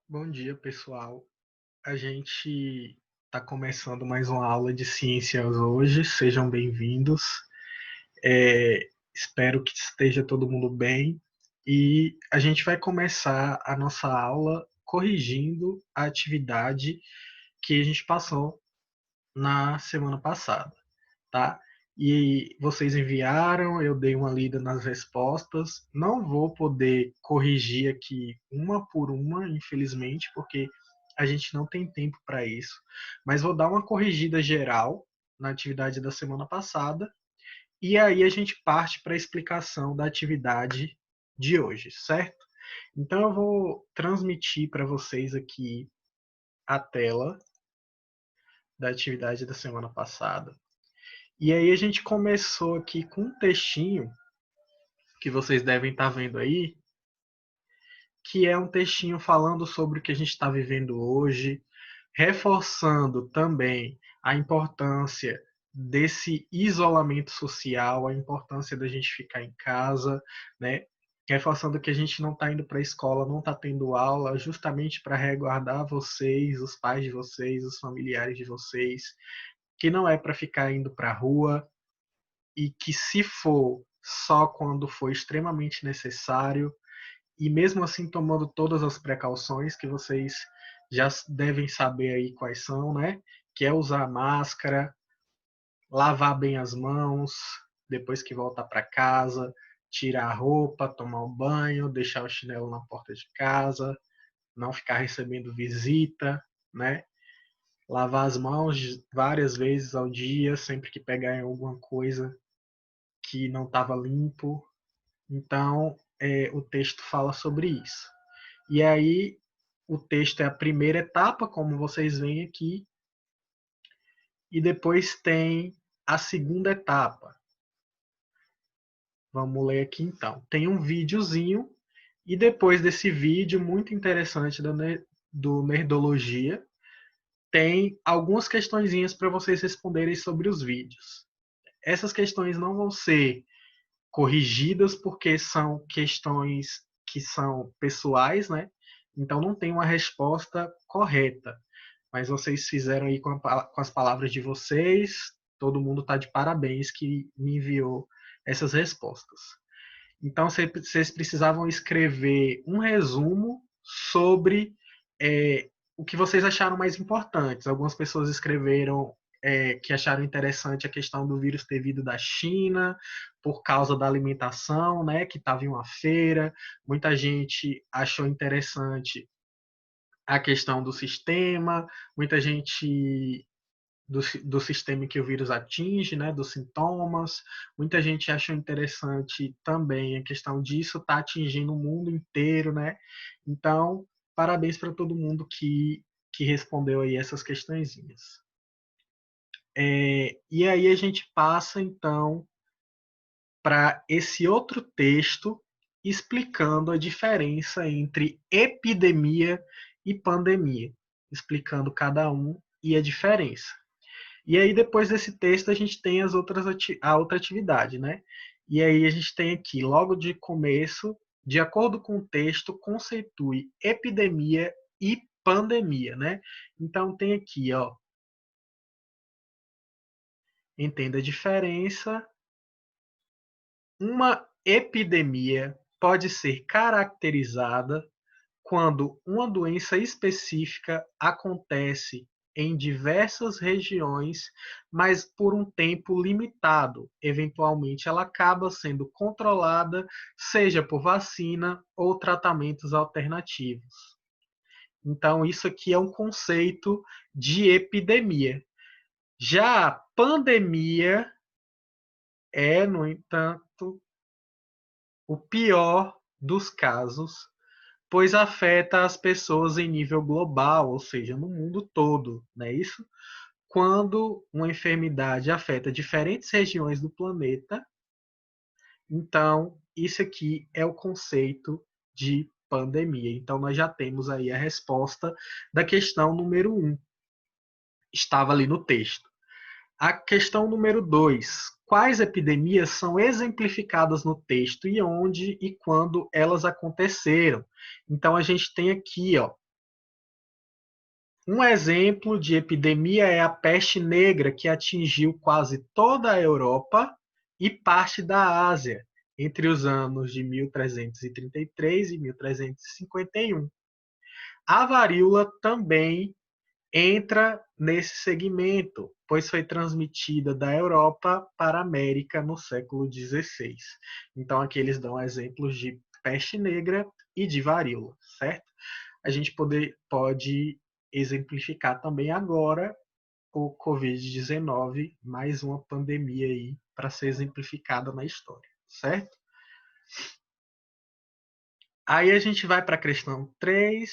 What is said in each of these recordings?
Bom dia, pessoal. A gente está começando mais uma aula de ciências hoje. Sejam bem-vindos. Espero que esteja todo mundo bem. E a gente vai começar a nossa aula corrigindo a atividade que a gente passou na semana passada, tá? E vocês enviaram, eu dei uma lida nas respostas. Não vou poder corrigir aqui uma por uma, infelizmente, porque a gente não tem tempo para isso. Mas vou dar uma corrigida geral na atividade da semana passada e aí a gente parte para a explicação da atividade de hoje, certo? Então eu vou transmitir para vocês aqui a tela da atividade da semana passada. E aí a gente começou aqui com um textinho que vocês devem estar vendo aí, que é um textinho falando sobre o que a gente está vivendo hoje, reforçando também a importância desse isolamento social, a importância da gente ficar em casa, né? Reforçando que a gente não está indo para a escola, não está tendo aula, justamente para resguardar vocês, os pais de vocês, os familiares de vocês, que não é para ficar indo para a rua, e que se for só quando for extremamente necessário, e mesmo assim tomando todas as precauções que vocês já devem saber aí quais são, né? Que é usar máscara, lavar bem as mãos depois que voltar para casa, tirar a roupa, tomar um banho, deixar o chinelo na porta de casa, não ficar recebendo visita, né? Lavar as mãos várias vezes ao dia, sempre que pegar em alguma coisa que não estava limpo. Então, o texto fala sobre isso. E aí, o texto é a primeira etapa, como vocês veem aqui, e depois tem a segunda etapa. Vamos ler aqui então. Tem um videozinho, e depois desse vídeo muito interessante do Nerdologia, tem algumas questõezinhas para vocês responderem sobre os vídeos. Essas questões não vão ser corrigidas porque são questões que são pessoais, né? Então não tem uma resposta correta. Mas vocês fizeram aí com as palavras de vocês, todo mundo está de parabéns que me enviou essas respostas. Então vocês precisavam escrever um resumo sobre o que vocês acharam mais importantes. Algumas pessoas escreveram que acharam interessante a questão do vírus ter vindo da China por causa da alimentação, né, que estava em uma feira. Muita gente achou interessante a questão do sistema, muita gente do sistema que o vírus atinge, né, dos sintomas. Muita gente achou interessante também a questão disso estar atingindo o mundo inteiro, né? Então, parabéns para todo mundo que respondeu aí essas questõezinhas. E aí a gente passa, então, para esse outro texto explicando a diferença entre epidemia e pandemia, explicando cada um e a diferença. E aí, depois desse texto, a gente tem a outra atividade, né? E aí a gente tem aqui, logo de começo, de acordo com o texto, conceitue epidemia e pandemia, né? Então tem aqui, ó, entenda a diferença. Uma epidemia pode ser caracterizada quando uma doença específica acontece em diversas regiões, mas por um tempo limitado. Eventualmente, ela acaba sendo controlada, seja por vacina ou tratamentos alternativos. Então, isso aqui é um conceito de epidemia. Já a pandemia é, no entanto, o pior dos casos, pois afeta as pessoas em nível global, ou seja, no mundo todo, não é isso? Quando uma enfermidade afeta diferentes regiões do planeta, então isso aqui é o conceito de pandemia. Então nós já temos aí a resposta da questão número um, estava ali no texto. A questão número 2. Quais epidemias são exemplificadas no texto e onde e quando elas aconteceram? Então a gente tem aqui, ó, Um exemplo de epidemia é a peste negra, que atingiu quase toda a Europa e parte da Ásia entre os anos de 1333 e 1351. A varíola também entra nesse segmento, pois foi transmitida da Europa para a América no século XVI. Então, aqui eles dão exemplos de peste negra e de varíola, certo? A gente pode exemplificar também agora o Covid-19, mais uma pandemia aí para ser exemplificada na história, certo? Aí a gente vai para a questão 3.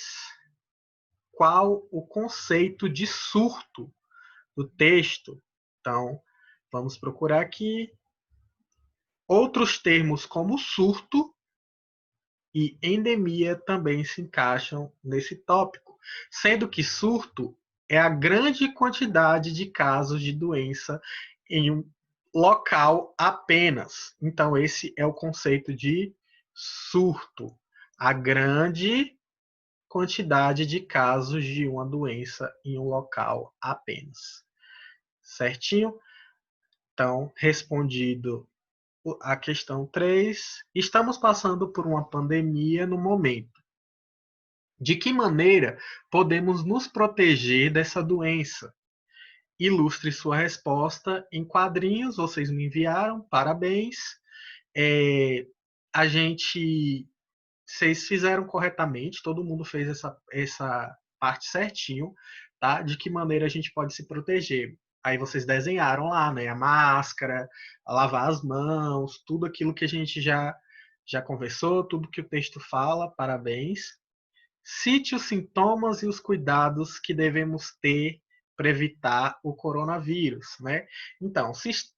Qual o conceito de surto do texto? Então, vamos procurar aqui. Outros termos como surto e endemia também se encaixam nesse tópico, sendo que surto é a grande quantidade de casos de doença em um local apenas. Então, esse é o conceito de surto, a grande quantidade de casos de uma doença em um local apenas. Certinho? Então, respondido a questão 3, estamos passando por uma pandemia no momento. De que maneira podemos nos proteger dessa doença? Ilustre sua resposta em quadrinhos, vocês me enviaram, parabéns. É, a gente, vocês fizeram corretamente, todo mundo fez essa parte certinho, tá? De que maneira a gente pode se proteger. Aí vocês desenharam lá, né? A máscara, a lavar as mãos, tudo aquilo que a gente já conversou, tudo que o texto fala, parabéns. Cite os sintomas e os cuidados que devemos ter para evitar o coronavírus, né? Então,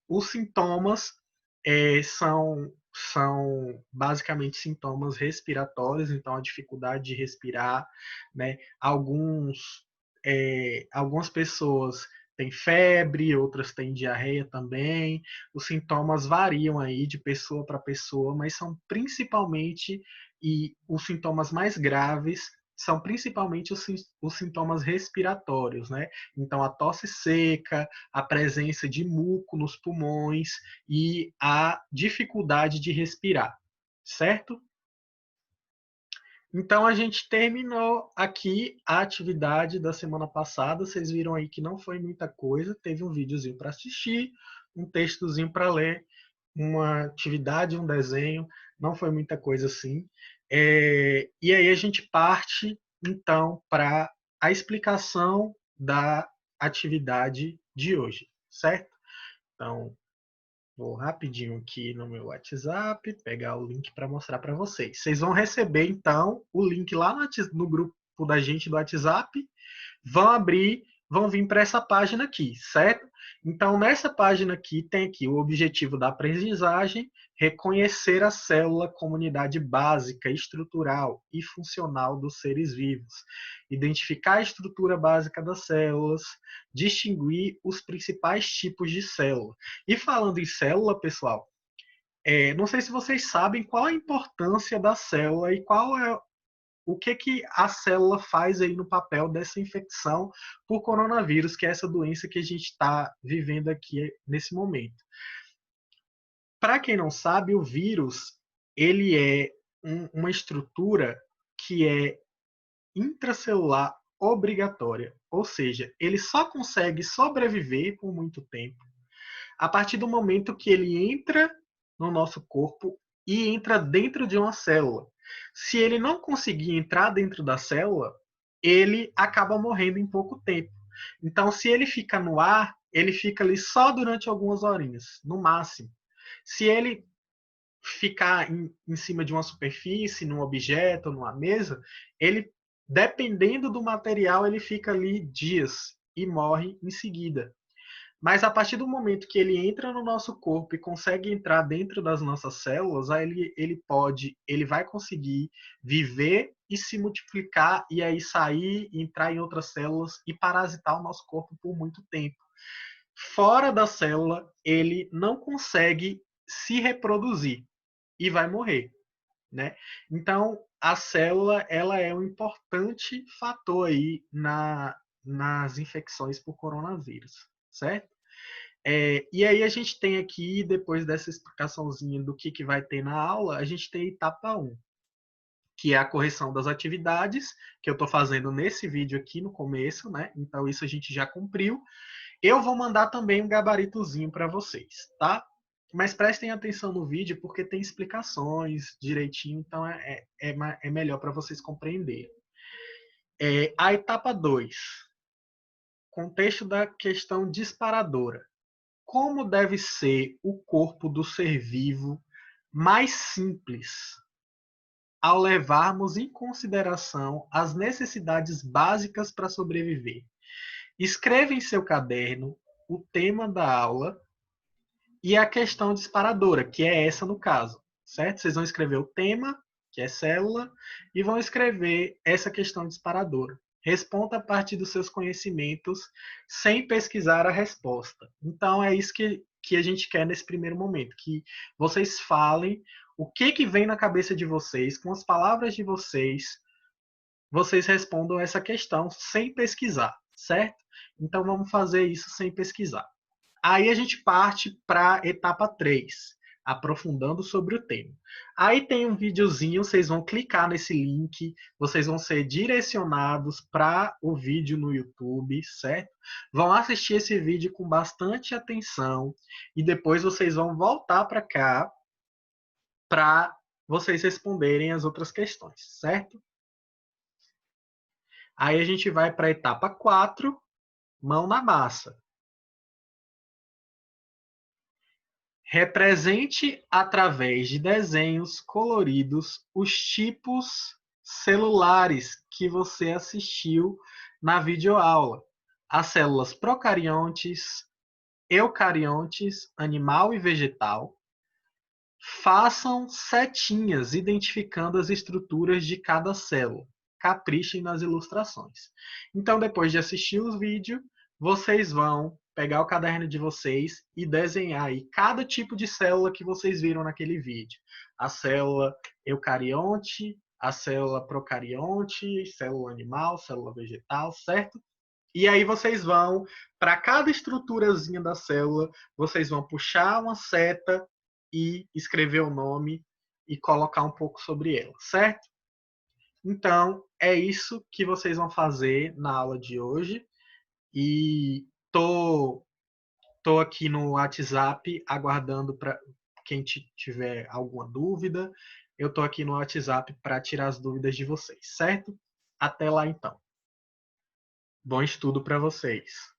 os sintomas são basicamente sintomas respiratórios, então a dificuldade de respirar, né? Algumas pessoas têm febre, outras têm diarreia também. Os sintomas variam aí de pessoa para pessoa, mas são principalmente e os sintomas mais graves são principalmente os sintomas respiratórios, né? Então, a tosse seca, a presença de muco nos pulmões e a dificuldade de respirar, certo? Então, a gente terminou aqui a atividade da semana passada. Vocês viram aí que não foi muita coisa, teve um videozinho para assistir, um textozinho para ler, uma atividade, um desenho, não foi muita coisa assim. E aí a gente parte, então, para a explicação da atividade de hoje, certo? Então, vou rapidinho aqui no meu WhatsApp, pegar o link para mostrar para vocês. Vocês vão receber, então, o link lá no grupo da gente do WhatsApp, vão abrir, vão vir para essa página aqui, certo? Então, nessa página aqui, tem aqui o objetivo da aprendizagem, reconhecer a célula como unidade básica, estrutural e funcional dos seres vivos, identificar a estrutura básica das células, distinguir os principais tipos de célula. E falando em célula, pessoal, não sei se vocês sabem qual a importância da célula e qual é o que a célula faz aí no papel dessa infecção por coronavírus, que é essa doença que a gente está vivendo aqui nesse momento. Para quem não sabe, o vírus ele é uma estrutura que é intracelular obrigatória, ou seja, ele só consegue sobreviver por muito tempo a partir do momento que ele entra no nosso corpo e entra dentro de uma célula. Se ele não conseguir entrar dentro da célula, ele acaba morrendo em pouco tempo. Então, se ele fica no ar, ele fica ali só durante algumas horinhas, no máximo. Se ele ficar em cima de uma superfície, num objeto, numa mesa, ele, dependendo do material, ele fica ali dias e morre em seguida. Mas a partir do momento que ele entra no nosso corpo e consegue entrar dentro das nossas células, aí ele vai conseguir viver e se multiplicar e aí sair, entrar em outras células e parasitar o nosso corpo por muito tempo. Fora da célula, ele não consegue se reproduzir e vai morrer, né? Então, a célula ela é um importante fator aí nas infecções por coronavírus, certo? E aí a gente tem aqui, depois dessa explicaçãozinha do que vai ter na aula, a gente tem a etapa 1, que é a correção das atividades, que eu estou fazendo nesse vídeo aqui no começo, né? Então isso a gente já cumpriu. Eu vou mandar também um gabaritozinho para vocês, tá? Mas prestem atenção no vídeo porque tem explicações direitinho, então é melhor para vocês compreenderem. A etapa 2, contexto da questão disparadora. Como deve ser o corpo do ser vivo mais simples ao levarmos em consideração as necessidades básicas para sobreviver? Escreva em seu caderno o tema da aula e a questão disparadora, que é essa no caso, certo? Vocês vão escrever o tema, que é célula, e vão escrever essa questão disparadora. Responda a partir dos seus conhecimentos sem pesquisar a resposta. Então, é isso que a gente quer nesse primeiro momento, que vocês falem o que vem na cabeça de vocês, com as palavras de vocês, vocês respondam essa questão sem pesquisar, certo? Então, vamos fazer isso sem pesquisar. Aí a gente parte para a etapa 3, aprofundando sobre o tema. Aí tem um videozinho, vocês vão clicar nesse link, vocês vão ser direcionados para o vídeo no YouTube, certo? Vão assistir esse vídeo com bastante atenção e depois vocês vão voltar para cá para vocês responderem as outras questões, certo? Aí a gente vai para a etapa 4, mão na massa. Represente através de desenhos coloridos os tipos celulares que você assistiu na videoaula. As células procariontes, eucariontes, animal e vegetal. Façam setinhas identificando as estruturas de cada célula. Caprichem nas ilustrações. Então, depois de assistir o vídeo, vocês vão pegar o caderno de vocês e desenhar aí cada tipo de célula que vocês viram naquele vídeo. A célula eucarionte, a célula procarionte, célula animal, célula vegetal, certo? E aí vocês vão, para cada estruturazinha da célula, vocês vão puxar uma seta e escrever o nome e colocar um pouco sobre ela, certo? Então, é isso que vocês vão fazer na aula de hoje. E tô aqui no WhatsApp aguardando para quem tiver alguma dúvida. Eu tô aqui no WhatsApp para tirar as dúvidas de vocês, certo? Até lá então. Bom estudo para vocês.